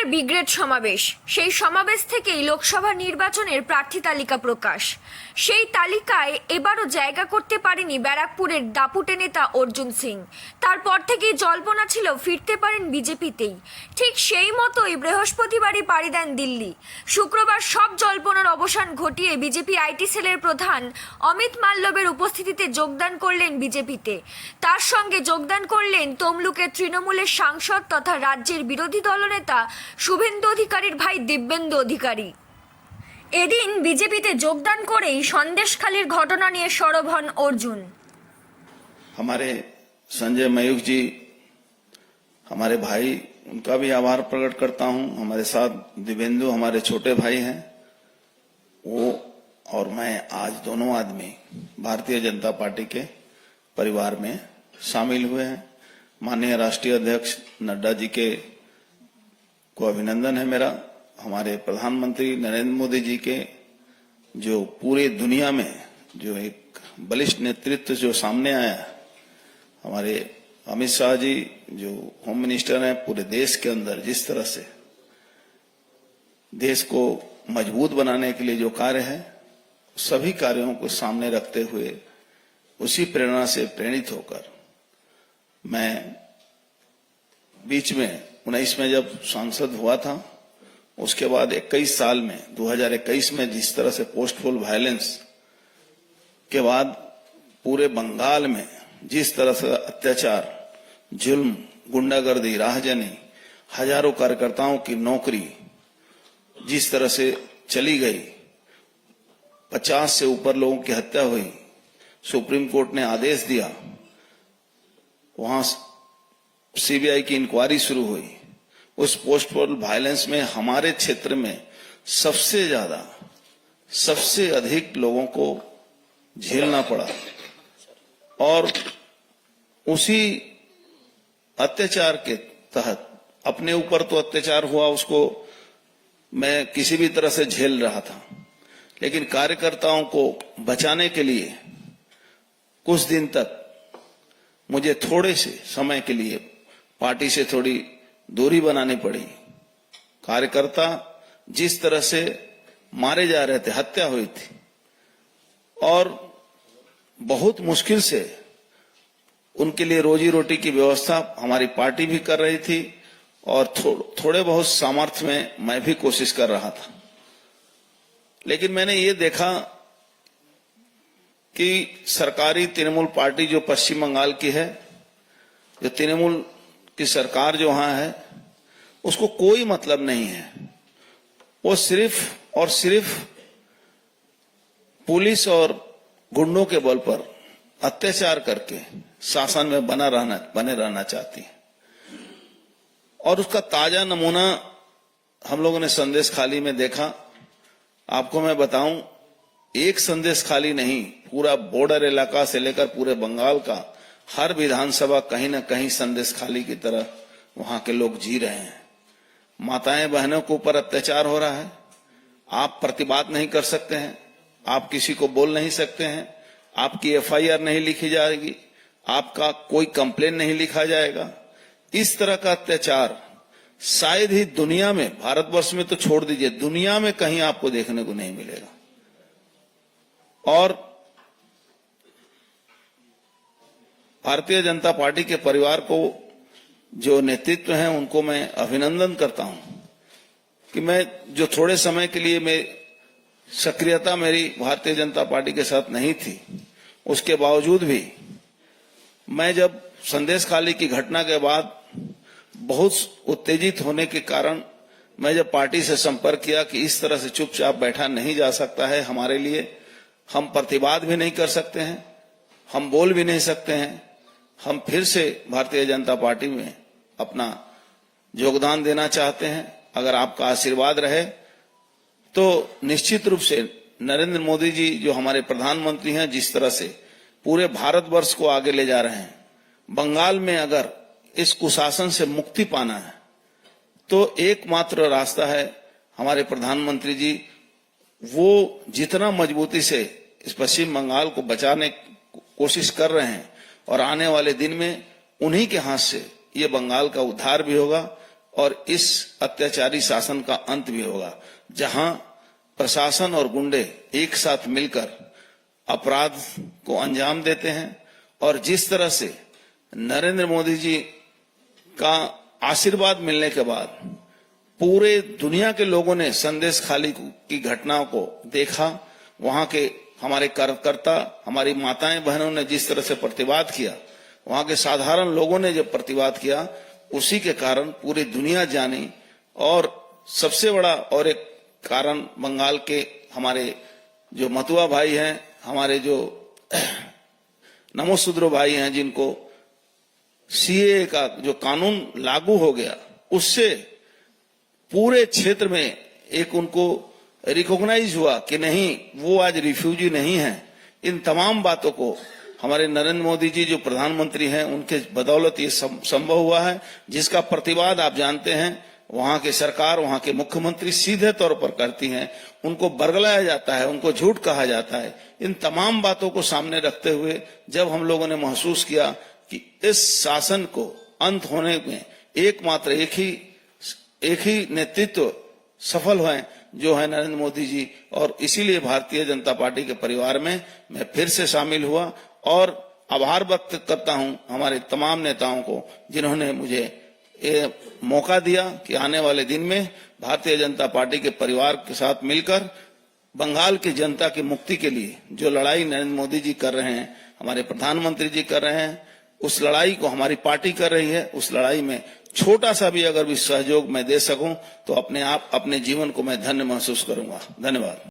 তৃণমূলের ব্রিগেড সমাবেশ, সেই সমাবেশ থেকেই লোকসভা নির্বাচনের প্রার্থী তালিকা প্রকাশ। সেই তালিকায় এবারও জায়গা করতে পারেনি ব্যারাকপুরের দাপুটে নেতা অর্জুন সিং। তারপর থেকেই জল্পনা ছিল ফিরতে পারেন বিজেপিতেই। ঠিক সেই মতোই বৃহস্পতিবারই পাড়ি দেন দিল্লি। শুক্রবার সব জল্পনার অবসান ঘটিয়ে বিজেপি আইটি সেলের প্রধান অমিত মাল্লবের উপস্থিতিতে যোগদান করলেন বিজেপিতে। তার সঙ্গে যোগদান করলেন তমলুকের তৃণমূলের সাংসদ তথা রাজ্যের বিরোধী দলনেতা শুভেন্দু অধিকারীর ভাই দিব্যেন্দু অধিকারী। এদিন বিজেপিতে যোগদান করেই সন্দেশখালীর ঘটনা নিয়ে সরব হন অর্জুন। हमारे संजय मयूख जी, हमारे भाई, उनका भी आभार प्रकट करता हूं। हमारे साथ दिव्येंदु हमारे छोटे भाई हैं, वो और मैं आज दोनों आदमी भारतीय जनता पार्टी के परिवार में शामिल हुए हैं। माननीय राष्ट्रीय अध्यक्ष नड्डा जी के को अभिनंदन है मेरा। हमारे प्रधानमंत्री नरेंद्र मोदी जी के जो पूरे दुनिया में जो एक बलिष्ठ नेतृत्व जो सामने आया है, हमारे अमित शाह जी जो होम मिनिस्टर हैं, पूरे देश के अंदर जिस तरह से देश को मजबूत बनाने के लिए जो कार्य है, सभी कार्यों को सामने रखते हुए उसी प्रेरणा से प्रेरित होकर मैं बीच में 19 में जब सांसद हुआ था, उसके बाद 21 साल में 2021 में जिस तरह से पोस्ट पोल वायलेंस के बाद पूरे बंगाल में जिस तरह से अत्याचार, जुल्म, गुंडागर्दी, राहजनी, हजारों कार्यकर्ताओं की नौकरी जिस तरह से चली गई, 50 से ऊपर लोगों की हत्या हुई, सुप्रीम कोर्ट ने आदेश दिया, वहां सीबीआई की इंक्वायरी शुरू हुई। उस पोस्ट पोल वायलेंस में हमारे क्षेत्र में सबसे अधिक लोगों को झेलना पड़ा, और उसी अत्याचार के तहत अपने ऊपर तो अत्याचार हुआ, उसको मैं किसी भी तरह से झेल रहा था, लेकिन कार्यकर्ताओं को बचाने के लिए कुछ दिन तक मुझे थोड़े से समय के लिए पार्टी से थोड़ी दूरी बनानी पड़ी। कार्यकर्ता जिस तरह से मारे जा रहे थे, हत्या हुई थी, और बहुत मुश्किल से उनके लिए रोजी रोटी की व्यवस्था हमारी पार्टी भी कर रही थी, और थोड़े बहुत सामर्थ्य में मैं भी कोशिश कर रहा था। लेकिन मैंने ये देखा कि सरकारी तृणमूल पार्टी जो पश्चिम बंगाल की है, जो तृणमूल की सरकार जो वहां है, उसको कोई मतलब नहीं है। वो सिर्फ और सिर्फ पुलिस और गुंडों के बल पर अत्याचार करके शासन में बने रहना चाहती है। और उसका ताजा नमूना हम लोगों ने संदेशखाली में देखा। आपको मैं बताऊं, एक संदेशखाली नहीं, पूरा बॉर्डर इलाका से लेकर पूरे बंगाल का हर विधानसभा कहीं न कहीं संदेशखाली की तरह वहां के लोग जी रहे हैं। माताएं बहनों के ऊपर अत्याचार हो रहा है। आप प्रतिवाद नहीं कर सकते हैं, आप किसी को बोल नहीं सकते हैं, आपकी एफआईआर नहीं लिखी जाएगी, आपका कोई कंप्लेन नहीं लिखा जाएगा। इस तरह का अत्याचार शायद ही दुनिया में, भारतवर्ष में तो छोड़ दीजिए, दुनिया में कहीं आपको देखने को नहीं मिलेगा। और भारतीय जनता पार्टी के परिवार को जो नेतृत्व है, उनको मैं अभिनंदन करता हूं कि मैं जो थोड़े समय के लिए मैं सक्रियता मेरी भारतीय जनता पार्टी के साथ नहीं थी, उसके बावजूद भी मैं जब संदेशखाली की घटना के बाद बहुत उत्तेजित होने के कारण मैं जब पार्टी से संपर्क किया कि इस तरह से चुपचाप बैठा नहीं जा सकता है हमारे लिए, हम प्रतिवाद भी नहीं कर सकते हैं, हम बोल भी नहीं सकते हैं, हम फिर से भारतीय जनता पार्टी में अपना योगदान देना चाहते हैं। अगर आपका आशीर्वाद रहे तो निश्चित रूप से नरेंद्र मोदी जी जो हमारे प्रधानमंत्री हैं, जिस तरह से पूरे भारतवर्ष को आगे ले जा रहे हैं, बंगाल में अगर इस कुशासन से मुक्ति पाना है तो एकमात्र रास्ता है हमारे प्रधानमंत्री जी, वो जितना मजबूती से इस पश्चिम बंगाल को बचाने की कोशिश कर रहे हैं, और आने वाले दिन में उन्हीं के हाथ से ये बंगाल का उद्धार भी होगा, और इस अत्याचारी शासन का अंत भी होगा, जहां प्रशासन और गुंडे एक साथ मिलकर अपराध को अंजाम देते हैं। और जिस तरह से नरेंद्र मोदी जी का आशीर्वाद मिलने के बाद पूरे दुनिया के लोगों ने संदेश खाली की घटनाओं को देखा, वहां के हमारे कार्यकर्ता, हमारी माताएं बहनों ने जिस तरह से प्रतिवाद किया, वहां के साधारण लोगों ने जब प्रतिवाद किया, उसी के कारण पूरी दुनिया जानी। और सबसे बड़ा और एक कारण बंगाल के हमारे जो मतुआ भाई हैं, हमारे जो नमोसूद्रो भाई हैं, जिनको सीए का जो कानून लागू हो गया, उससे पूरे क्षेत्र में एक उनको रिकॉग्नाइज हुआ कि नहीं, वो आज रिफ्यूजी नहीं है। इन तमाम बातों को हमारे नरेंद्र मोदी जी जो प्रधानमंत्री हैं, उनके बदौलत ये संभव हुआ है, जिसका प्रतिवाद आप जानते हैं वहां की सरकार, वहां के मुख्यमंत्री सीधे तौर पर करती हैं। उनको बरगलाया जाता है, उनको झूठ कहा जाता है। इन तमाम बातों को सामने रखते हुए जब हम लोगों ने महसूस किया कि इस शासन को अंत होने में एकमात्र एक ही नेतृत्व सफल हुए, जो है नरेंद्र मोदी जी, और इसीलिए भारतीय जनता पार्टी के परिवार में मैं फिर से शामिल हुआ और आभार व्यक्त करता हूं हमारे तमाम नेताओं को, जिन्होंने मुझे ये मौका दिया कि आने वाले दिन में भारतीय जनता पार्टी के परिवार के साथ मिलकर बंगाल की जनता की मुक्ति के लिए जो लड़ाई नरेंद्र मोदी जी कर रहे हैं, हमारे प्रधानमंत्री जी कर रहे हैं, उस लड़ाई को हमारी पार्टी कर रही है। उस लड़ाई में छोटा सा भी अगर भी सहयोग मैं दे सकूं तो अपने जीवन को मैं धन्य महसूस करूंगा। धन्यवाद।